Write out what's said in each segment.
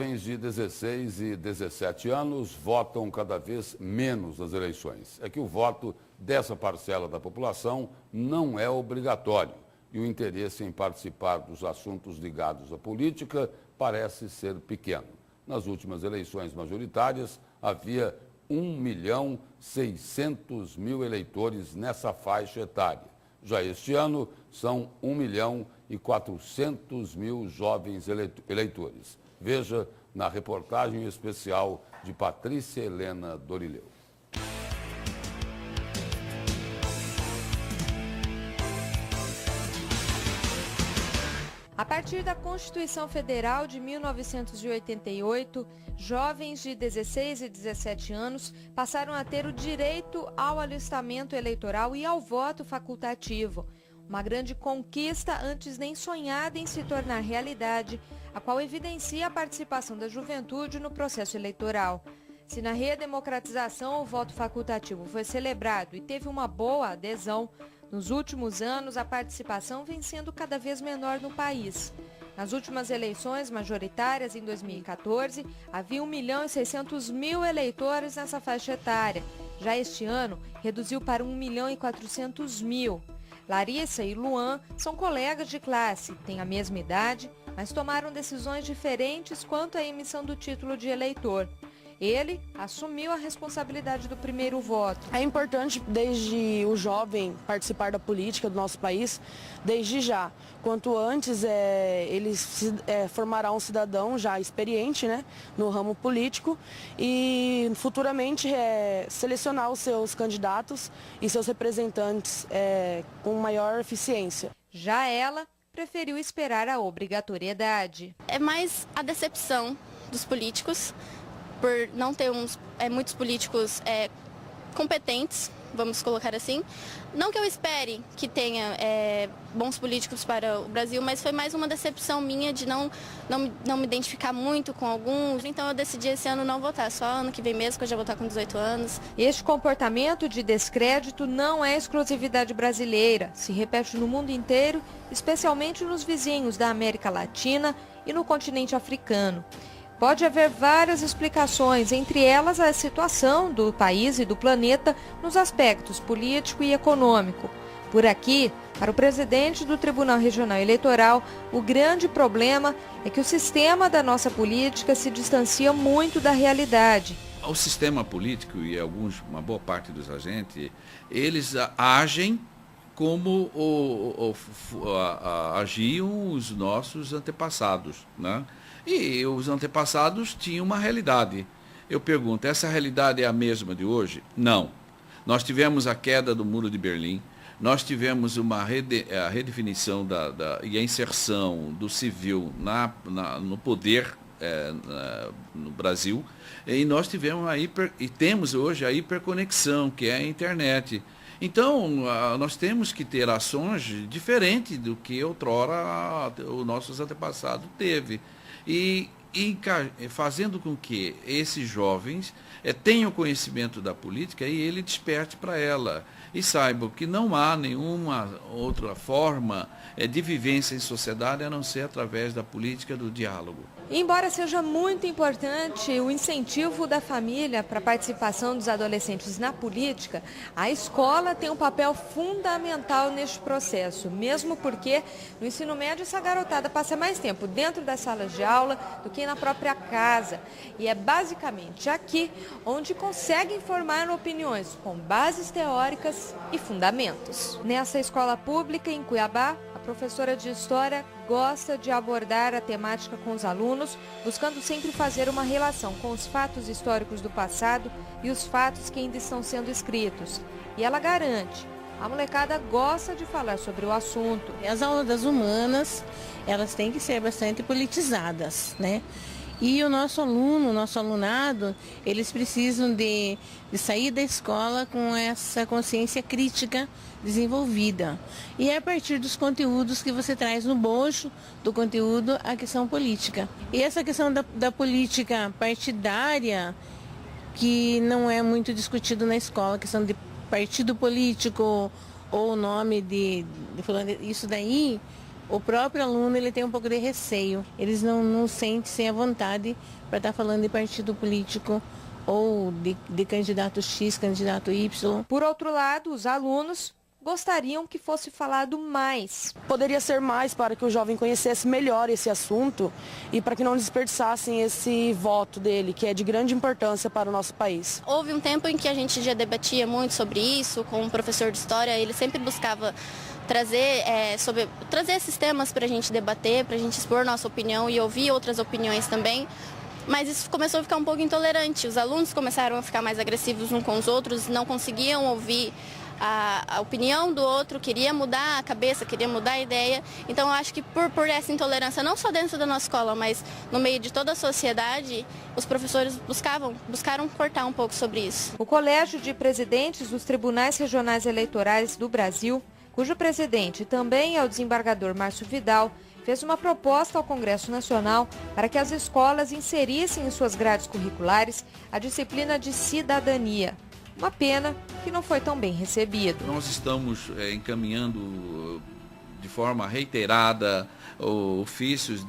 Jovens de 16 e 17 anos votam cada vez menos nas eleições. É que o voto dessa parcela da população não é obrigatório e o interesse em participar dos assuntos ligados à política parece ser pequeno. Nas últimas eleições majoritárias, havia 1.600.000 eleitores nessa faixa etária. Já este ano, são 1.400.000 jovens eleitores. Veja na reportagem especial de Patrícia Helena Dorileu. A partir da Constituição Federal de 1988, jovens de 16 e 17 anos passaram a ter o direito ao alistamento eleitoral e ao voto facultativo. Uma grande conquista antes nem sonhada em se tornar realidade, a qual evidencia a participação da juventude no processo eleitoral. Se na redemocratização o voto facultativo foi celebrado e teve uma boa adesão, nos últimos anos a participação vem sendo cada vez menor no país. Nas últimas eleições majoritárias, em 2014, havia 1.600.000 eleitores nessa faixa etária. Já este ano, reduziu para 1.400.000. Larissa e Luan são colegas de classe, têm a mesma idade, mas tomaram decisões diferentes quanto à emissão do título de eleitor. Ele assumiu a responsabilidade do primeiro voto. É importante, desde o jovem, participar da política do nosso país, desde já. Quanto antes, ele formará um cidadão já experiente, né, no ramo político e futuramente selecionar os seus candidatos e seus representantes com maior eficiência. Já ela preferiu esperar a obrigatoriedade. É mais a decepção dos políticos, por não ter muitos políticos competentes, vamos colocar assim. Não que eu espere que tenha bons políticos para o Brasil, mas foi mais uma decepção minha de não me identificar muito com alguns. Então eu decidi esse ano não votar, só ano que vem mesmo, que eu já vou estar com 18 anos. Este comportamento de descrédito não é exclusividade brasileira, se repete no mundo inteiro, especialmente nos vizinhos da América Latina e no continente africano. Pode haver várias explicações, entre elas a situação do país e do planeta nos aspectos político e econômico. Por aqui, para o presidente do Tribunal Regional Eleitoral, o grande problema é que o sistema da nossa política se distancia muito da realidade. O sistema político e uma boa parte dos agentes, eles agem como agiam os nossos antepassados, né? E os antepassados tinham uma realidade. Eu pergunto, essa realidade é a mesma de hoje? Não. Nós tivemos a queda do Muro de Berlim, nós tivemos a redefinição e a inserção do civil no poder no Brasil, e nós tivemos temos hoje a hiperconexão, que é a internet. Então, nós temos que ter ações diferentes do que outrora os nossos antepassados teve. E fazendo com que esses jovens tenham conhecimento da política e ele desperte para ela. E saibam que não há nenhuma outra forma de vivência em sociedade a não ser através da política do diálogo. Embora seja muito importante o incentivo da família para a participação dos adolescentes na política, a escola tem um papel fundamental neste processo, mesmo porque no ensino médio essa garotada passa mais tempo dentro das salas de aula do que na própria casa. E é basicamente aqui onde conseguem formar opiniões com bases teóricas e fundamentos. Nessa escola pública em Cuiabá, a professora de História gosta de abordar a temática com os alunos, buscando sempre fazer uma relação com os fatos históricos do passado e os fatos que ainda estão sendo escritos. E ela garante, a molecada gosta de falar sobre o assunto. As aulas das humanas, elas têm que ser bastante politizadas, né? E o nosso alunado, eles precisam de sair da escola com essa consciência crítica desenvolvida. E é a partir dos conteúdos que você traz no bojo do conteúdo a questão política. E essa questão da política partidária, que não é muito discutido na escola, a questão de partido político ou o nome de isso daí, o próprio aluno ele tem um pouco de receio. Eles não sentem-se à vontade para estar falando de partido político ou de candidato X, candidato Y. Por outro lado, os alunos gostariam que fosse falado mais. Poderia ser mais para que o jovem conhecesse melhor esse assunto e para que não desperdiçassem esse voto dele, que é de grande importância para o nosso país. Houve um tempo em que a gente já debatia muito sobre isso com um professor de história, ele sempre buscava trazer esses temas para a gente debater, para a gente expor nossa opinião e ouvir outras opiniões também. Mas isso começou a ficar um pouco intolerante. Os alunos começaram a ficar mais agressivos uns com os outros, não conseguiam ouvir a opinião do outro, queria mudar a cabeça, queria mudar a ideia. Então eu acho que por essa intolerância, não só dentro da nossa escola, mas no meio de toda a sociedade, os professores buscaram cortar um pouco sobre isso. O Colégio de Presidentes dos Tribunais Regionais Eleitorais do Brasil, cujo presidente também é o desembargador Márcio Vidal, fez uma proposta ao Congresso Nacional para que as escolas inserissem em suas grades curriculares a disciplina de cidadania. Uma pena que não foi tão bem recebido. Nós estamos encaminhando de forma reiterada ofícios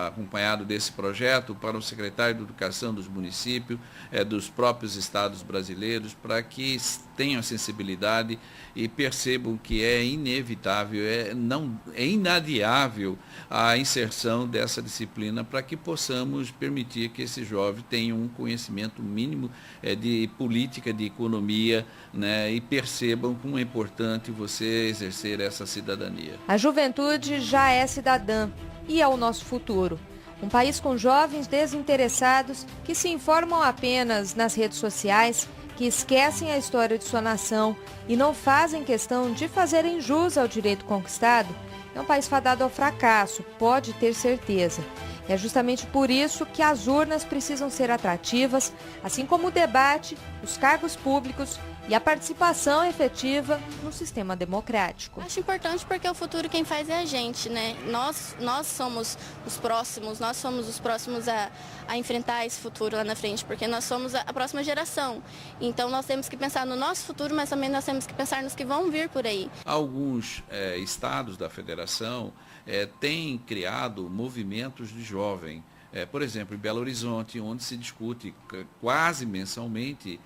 acompanhado desse projeto para o secretário de Educação dos municípios, dos próprios estados brasileiros, para que tenham a sensibilidade e percebam que é inevitável, é inadiável a inserção dessa disciplina para que possamos permitir que esse jovem tenha um conhecimento mínimo de política, de economia, né, e percebam como é importante você exercer essa cidadania. A juventude já é cidadã e é o nosso futuro. Um país com jovens desinteressados que se informam apenas nas redes sociais, que esquecem a história de sua nação e não fazem questão de fazerem jus ao direito conquistado, é um país fadado ao fracasso, pode ter certeza. É justamente por isso que as urnas precisam ser atrativas, assim como o debate, os cargos públicos e a participação efetiva no sistema democrático. Acho importante porque o futuro quem faz é a gente, né? Nós somos os próximos a enfrentar esse futuro lá na frente, porque nós somos a próxima geração. Então nós temos que pensar no nosso futuro, mas também nós temos que pensar nos que vão vir por aí. Alguns estados da federação têm criado movimentos de jovem. Por exemplo, em Belo Horizonte, onde se discute quase mensalmente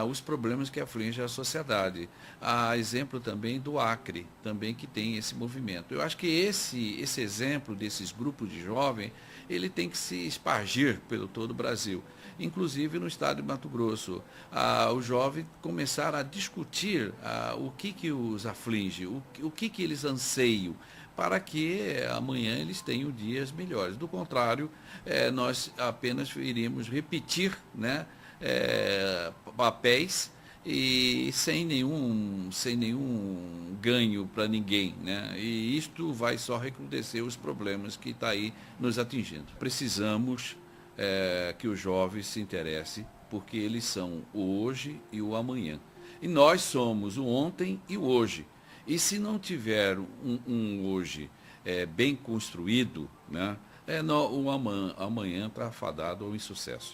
os problemas que afligem a sociedade. Há exemplo também do Acre, também que tem esse movimento. Eu acho que esse exemplo desses grupos de jovens, ele tem que se espargir pelo todo o Brasil. Inclusive no estado de Mato Grosso, os jovens começaram a discutir o que os aflige, o que eles anseiam, para que amanhã eles tenham dias melhores. Do contrário, nós apenas iríamos repetir, né, papéis e sem nenhum ganho para ninguém, né? E isto vai só recrudescer os problemas que está aí nos atingindo. Precisamos que os jovens se interessem, porque eles são o hoje e o amanhã. E nós somos o ontem e o hoje. E se não tiver um hoje bem construído, né, o amanhã está fadado ao insucesso.